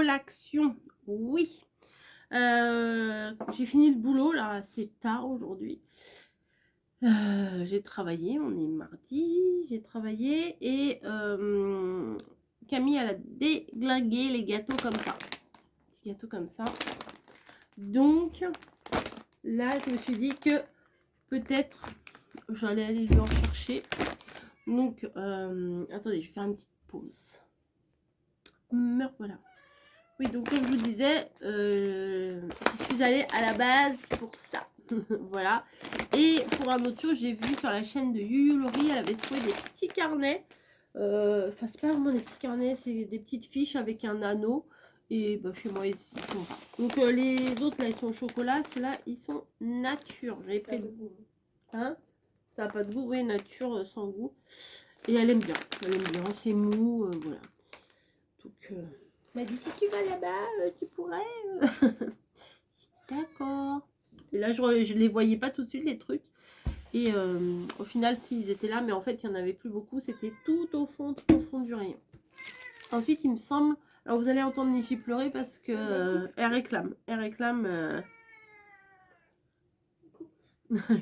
collation. Oui. J'ai fini le boulot là, c'est tard aujourd'hui. J'ai travaillé, on est mardi, j'ai travaillé et Camille elle a déglingué les gâteaux comme ça. Petits gâteaux comme ça. Donc là je me suis dit que peut-être j'allais aller lui en chercher. Donc attendez, je vais faire une petite pause. Me voilà. Oui, donc comme je vous disais, je suis allée à la base pour ça. Voilà. Et pour un autre jour, j'ai vu sur la chaîne de Yuyu Laurie, elle avait trouvé des petits carnets. Enfin, c'est pas vraiment des petits carnets, c'est des petites fiches avec un anneau. Et bah, chez moi, ils sont pas. Donc les autres, là, ils sont au chocolat. Ceux-là, ils sont nature. J'avais pris de goût. Hein? Ça n'a pas de goût, oui, nature sans goût. Et elle aime bien. Elle aime bien, c'est mou, voilà. Donc, m'a dit si tu vas là-bas, tu pourrais. J'ai dit d'accord. Et là, je les voyais pas tout de suite, les trucs. Et au final, s'ils étaient là, mais en fait, il n'y en avait plus beaucoup. C'était tout au fond du rayon. Ensuite, il me semble. Alors, vous allez entendre Nifi pleurer parce que elle réclame. Elle réclame.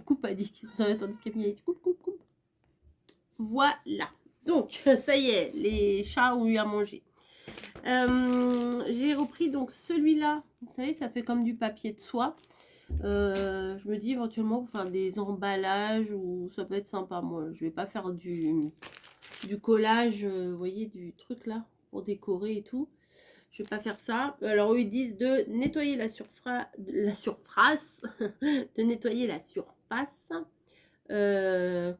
Coupe, a dit. Vous avez entendu Camille a dit coupe, coupe, coupe. Voilà. Donc, ça y est, les chats ont eu à manger. J'ai repris donc celui-là. Vous savez, ça fait comme du papier de soie. Je me dis éventuellement pour faire des emballages ou ça peut être sympa. Moi, je vais pas faire du collage, vous voyez, du truc là pour décorer et tout. Je vais pas faire ça. Alors eux ils disent de nettoyer la surface, de nettoyer la surface,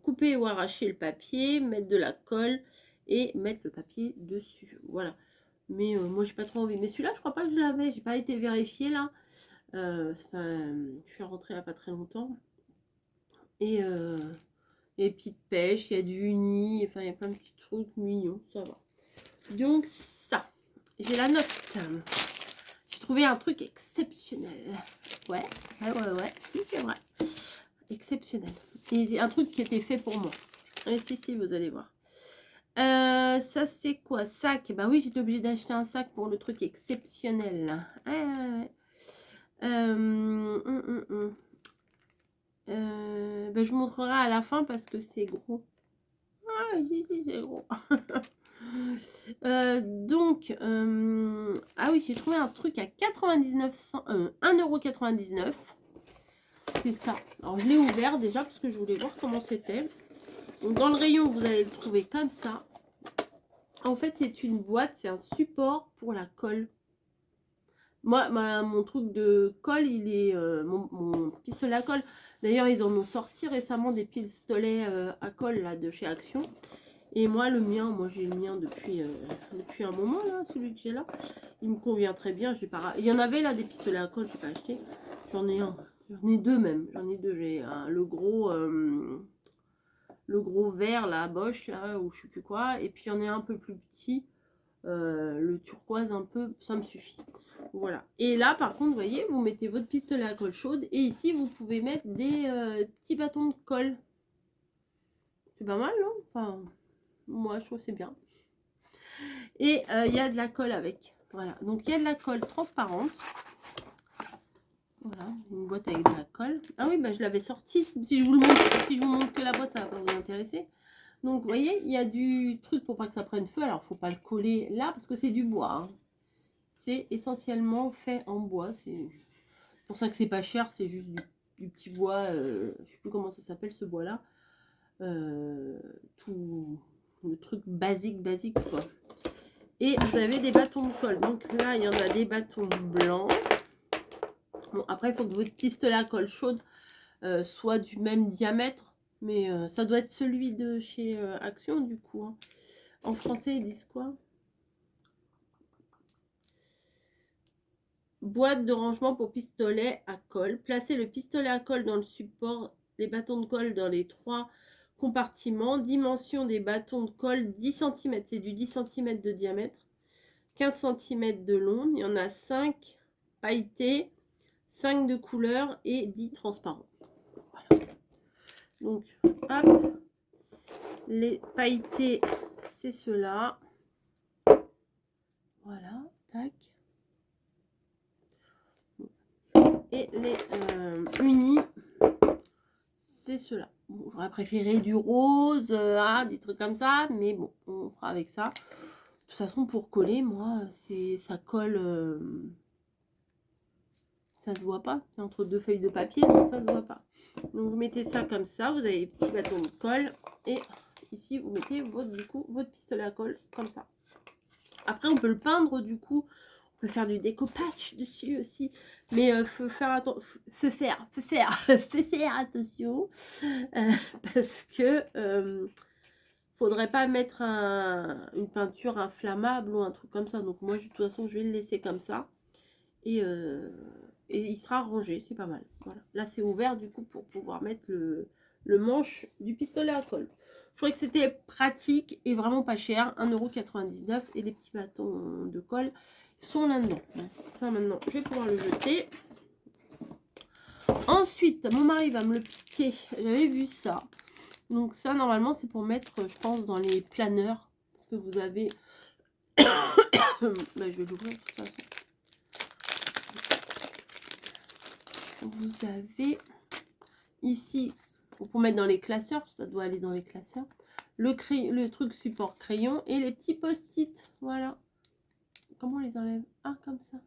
couper ou arracher le papier, mettre de la colle et mettre le papier dessus. Voilà. Mais moi j'ai pas trop envie. Mais celui-là je crois pas que je l'avais. J'ai pas été vérifiée là. Je suis rentrée il n'y a pas très longtemps. Et puis de pêche, il y a du uni, enfin il y a plein de petits trucs mignons, ça va. Donc ça, j'ai la note. J'ai trouvé un truc exceptionnel. Ouais, si c'est vrai. Exceptionnel. Et un truc qui était fait pour moi. Et si, vous allez voir. Ça c'est quoi? Sac. Bah oui, j'étais obligée d'acheter un sac pour le truc exceptionnel. Ben, je vous montrerai à la fin parce que c'est gros. Ah, c'est gros. Donc, ah oui, j'ai trouvé un truc à 1,99 €. C'est ça. Alors, je l'ai ouvert déjà parce que je voulais voir comment c'était. Donc, dans le rayon, vous allez le trouver comme ça. En fait, c'est une boîte, c'est un support pour la colle. Moi, mon truc de colle, il est mon pistolet à colle. D'ailleurs, ils en ont sorti récemment des pistolets à colle là, de chez Action. Et moi, j'ai le mien depuis un moment, là, celui que j'ai là. Il me convient très bien. Il y en avait là des pistolets à colle, je n'ai pas acheté. J'en ai un. J'en ai deux même. J'en ai deux. J'ai le gros vert, là, Bosch, là, ou je sais plus quoi. Et puis, j'en ai un peu plus petit. Le turquoise un peu, ça me suffit. Voilà. Et là, par contre, vous voyez, vous mettez votre pistolet à colle chaude. Et ici, vous pouvez mettre des petits bâtons de colle. C'est pas mal, non? Enfin, moi, je trouve que c'est bien. Et il y a de la colle avec. Voilà. Donc, il y a de la colle transparente. Voilà. Une boîte avec de la colle. Ah oui, bah, je l'avais sortie. Si je vous montre que la boîte, ça va pas vous intéresser. Donc, vous voyez, il y a du truc pour pas que ça prenne feu. Alors, faut pas le coller là parce que c'est du bois. Hein. C'est essentiellement fait en bois. C'est pour ça que c'est pas cher. C'est juste du petit bois. Je sais plus comment ça s'appelle ce bois là. Tout le truc basique quoi. Et vous avez des bâtons de colle. Donc là il y en a des bâtons blancs. Bon, après il faut que votre pistolet à colle chaude soit du même diamètre. Mais ça doit être celui de chez Action du coup. Hein. En français ils disent quoi? Boîte de rangement pour pistolet à colle. Placez le pistolet à colle dans le support, les bâtons de colle dans les 3 compartiments. Dimension des bâtons de colle 10 cm. C'est du 10 cm de diamètre. 15 cm de long. Il y en a 5 pailletés, 5 de couleur et 10 transparents. Voilà. Donc, hop. Les pailletés, c'est ceux-là. Voilà, tac. les unis, c'est ceux-là. Bon, j'aurais préféré du rose, des trucs comme ça, mais bon, on fera avec ça. De toute façon, pour coller, moi, ça colle, ça se voit pas. C'est entre deux feuilles de papier, donc ça se voit pas. Donc vous mettez ça comme ça, vous avez les petits bâtons de colle, et ici vous mettez votre pistolet à colle comme ça. Après, on peut le peindre du coup. On peut faire du découpage dessus aussi, mais faut faire attention, attention, parce que faudrait pas mettre une peinture inflammable ou un truc comme ça. Donc moi, de toute façon, je vais le laisser comme ça, et il sera rangé, c'est pas mal. Voilà. Là, c'est ouvert du coup pour pouvoir mettre le manche du pistolet à colle. Je trouvais que c'était pratique et vraiment pas cher, 1,99 €, et les petits bâtons de colle sont là-dedans. Ça, maintenant, je vais pouvoir le jeter. Ensuite, mon mari va me le piquer. J'avais vu ça. Donc ça, normalement, c'est pour mettre, je pense, dans les planeurs. Parce que vous avez... je vais l'ouvrir de toute façon. Vous avez ici, pour mettre dans les classeurs, ça doit aller dans les classeurs, le truc support crayon et les petits post-it. Voilà. Comment on les enlève? Ah, comme ça.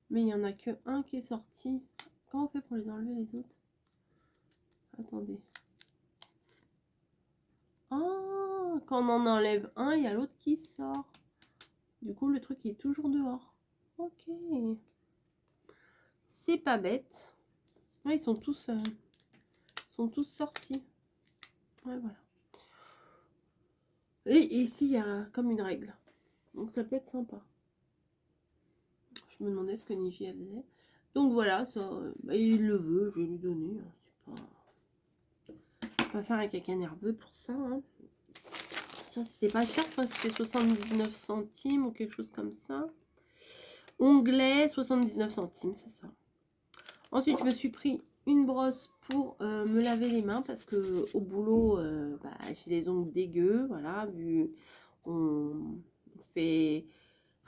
Mais il n'y en a que un qui est sorti. Comment on fait pour les enlever les autres? Attendez. Ah, quand on en enlève un, il y a l'autre qui sort. Du coup, le truc est toujours dehors. Ok. C'est pas bête. Ouais, ils sont tous sortis. Ouais, voilà. Et ici, il y a comme une règle. Donc, ça peut être sympa. Je me demandais ce que Niji faisait. Donc, voilà, ça, il le veut, je vais lui donner. C'est pas faire un caca nerveux pour ça. Hein. Ça, c'était pas cher, je crois que c'était 79 centimes ou quelque chose comme ça. Onglet, 79 centimes, c'est ça. Ensuite, je me suis pris une brosse pour me laver les mains parce que au boulot, j'ai les ongles dégueux. Voilà, vu on fait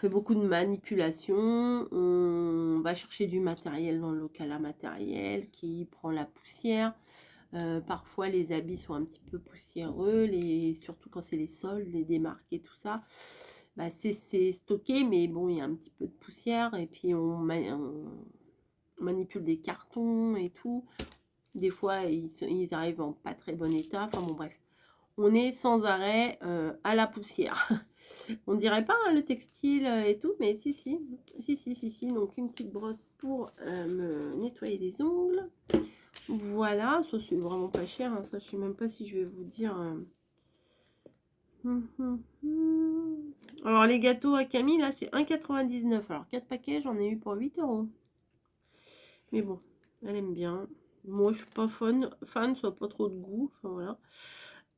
beaucoup de manipulations. On va chercher du matériel dans le local à matériel qui prend la poussière. Parfois, les habits sont un petit peu poussiéreux, surtout quand c'est les sols, les démarqués, tout ça. Bah, c'est stocké, mais bon, il y a un petit peu de poussière. Et puis, on manipule des cartons et tout. Des fois, ils arrivent en pas très bon état. Enfin, bon, bref. On est sans arrêt à la poussière. On dirait pas hein, le textile et tout, mais si. Donc, une petite brosse pour me nettoyer les ongles. Voilà, ça c'est vraiment pas cher, hein. Ça je sais même pas si je vais vous dire. Alors les gâteaux à Camille là c'est 1,99 €. Alors 4 paquets j'en ai eu pour 8 €. Mais bon, elle aime bien. Moi je suis pas fan, soit pas trop de goût. Enfin voilà.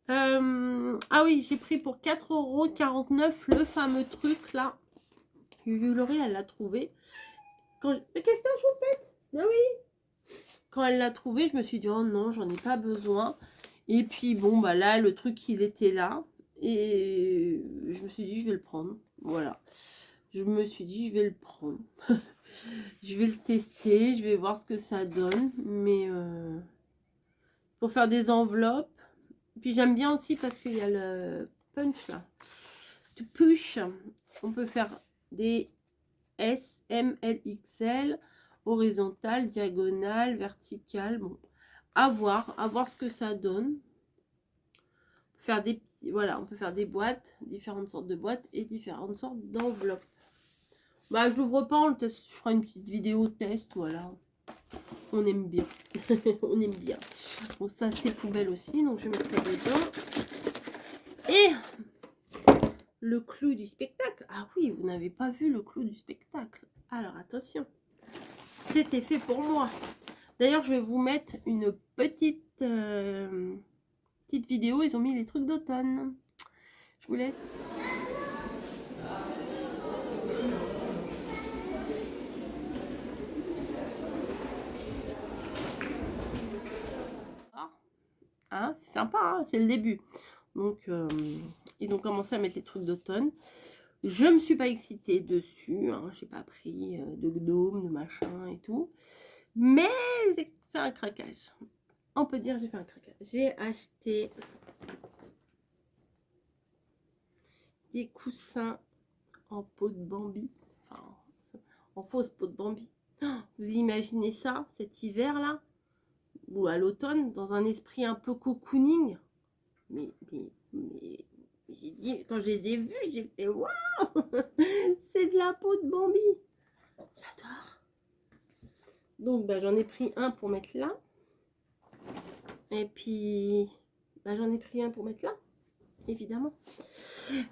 Ah oui, j'ai pris pour 4,49 € le fameux truc là. Laurie elle l'a trouvé. Mais qu'est-ce que t'as choupette? Ah oui. Quand elle l'a trouvé, je me suis dit oh non, j'en ai pas besoin. Et puis bon bah là le truc il était là et je me suis dit je vais le prendre. Voilà. Je me suis dit je vais le prendre. Je vais le tester, je vais voir ce que ça donne, mais pour faire des enveloppes. Puis j'aime bien aussi parce qu'il y a le punch là. Tu push. On peut faire des S, M, L, XL, horizontale, diagonale, verticale. Bon, à voir ce que ça donne. Faire des petits, voilà, on peut faire des boîtes, différentes sortes de boîtes et différentes sortes d'enveloppes. Bah, je l'ouvre pas, on le teste, je ferai une petite vidéo test, voilà. On aime bien. On aime bien. Bon, ça, c'est poubelle aussi, donc je vais mettre ça dedans. Et le clou du spectacle. Ah oui, vous n'avez pas vu le clou du spectacle. Alors, attention. C'était fait pour moi. D'ailleurs, je vais vous mettre une petite vidéo. Ils ont mis les trucs d'automne. Je vous laisse. C'est sympa, hein, c'est le début. Donc, ils ont commencé à mettre les trucs d'automne. Je me suis pas excitée dessus, hein, j'ai pas pris de gnome, de machin et tout. Mais j'ai fait un craquage. On peut dire j'ai fait un craquage. J'ai acheté des coussins en peau de Bambi. Enfin, en fausse peau de Bambi. Vous imaginez ça, cet hiver-là, ou à l'automne, dans un esprit un peu cocooning. Mais j'ai dit, quand je les ai vus, j'ai fait waouh, c'est de la peau de Bambi. J'adore. Donc bah, j'en ai pris un pour mettre là. Et puis bah, j'en ai pris un pour mettre là, évidemment.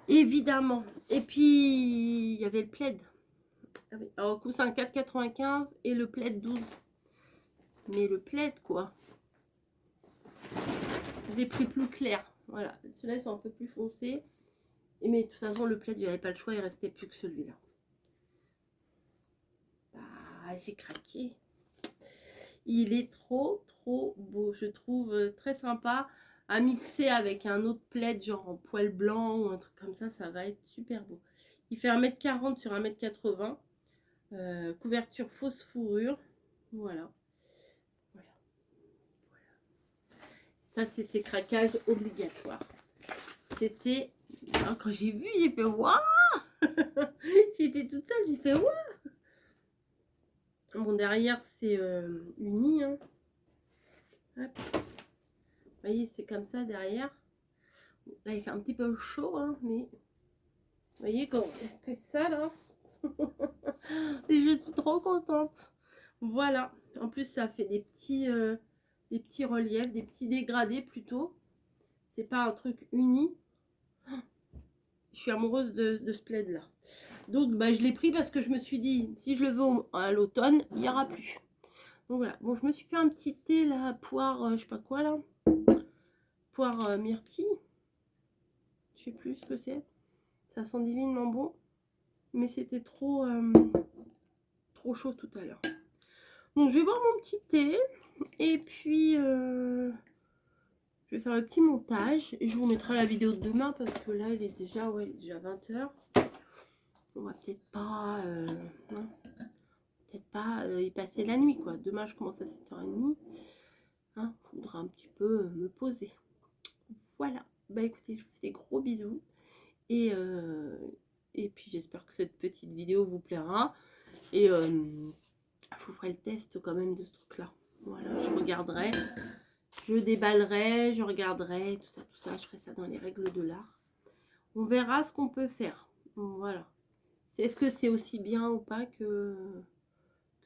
Évidemment. Et puis il y avait le plaid. Alors coussin 4,95 et le plaid 12. Mais le plaid quoi. Je l'ai pris plus clair. Voilà. Ceux-là ils sont un peu plus foncés. Mais de toute façon le plaid, j'avais pas le choix, il restait plus que celui-là. Bah, j'ai craqué. Il est trop beau. Je trouve très sympa à mixer avec un autre plaid genre en poil blanc ou un truc comme ça. Ça va être super beau. Il fait 1,40 m sur 1,80 m. Couverture fausse fourrure. Voilà. Ça, c'était craquage obligatoire. C'était... Alors, quand j'ai vu, j'ai fait waouh. J'étais toute seule, j'ai fait waouh. Bon, derrière, c'est uni. Hein. Hop. Vous voyez, c'est comme ça derrière. Là, il fait un petit peu chaud, hein, mais... Vous voyez, quand c'est ça, là. Je suis trop contente. Voilà. En plus, ça fait des petits reliefs, des petits dégradés plutôt. C'est pas un truc uni. Je suis amoureuse de ce plaid là. Donc bah, je l'ai pris parce que je me suis dit si je le veux à l'automne, il n'y aura plus. Donc voilà. Bon, je me suis fait un petit thé là, poire, je sais pas quoi là. Poire myrtille. Je sais plus ce que c'est. Ça sent divinement bon. Mais c'était trop chaud tout à l'heure. Donc je vais boire mon petit thé. Et puis je vais faire le petit montage. Et je vous mettrai la vidéo de demain parce que là il est déjà, ouais, il est déjà 20 h. On va peut-être pas, y passer la nuit quoi. Demain je commence à 7h30. Hein, je voudrais un petit peu me poser. Voilà. Bah écoutez, je vous fais des gros bisous. Et puis j'espère que cette petite vidéo vous plaira. Et je vous ferai le test quand même de ce truc là. Voilà, je regarderai. Je déballerai, je regarderai, tout ça. Je ferai ça dans les règles de l'art. On verra ce qu'on peut faire. Voilà. Est-ce que c'est aussi bien ou pas que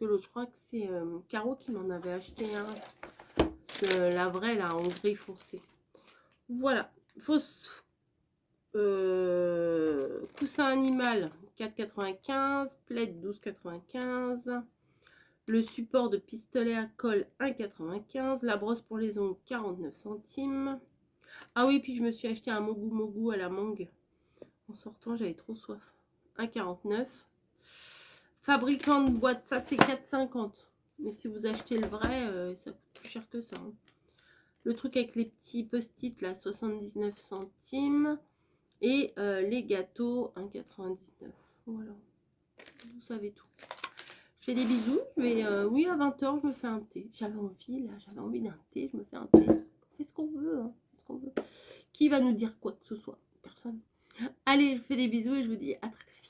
l'autre? Je crois que c'est Caro qui m'en avait acheté un. La vraie, là, en gris foncé. Voilà. Fausse coussin animal, 4,95. Plaid, 12,95. Le support de pistolet à colle, 1,95. La brosse pour les ongles, 49 centimes. Ah oui, puis je me suis acheté un mogu à la mangue. En sortant, j'avais trop soif. 1,49. Fabricant de boîte, ça c'est 4,50. Mais si vous achetez le vrai, ça coûte plus cher que ça. Hein. Le truc avec les petits post-it, là, 79 centimes. Et les gâteaux, 1,99. Voilà. Vous savez tout. Je fais des bisous. Je vais, oui, à 20 h, je me fais un thé. J'avais envie d'un thé. Je me fais un thé. On fait ce qu'on veut. Hein. On fait ce qu'on veut. Qui va nous dire quoi que ce soit? Personne. Allez, je fais des bisous et je vous dis à très vite.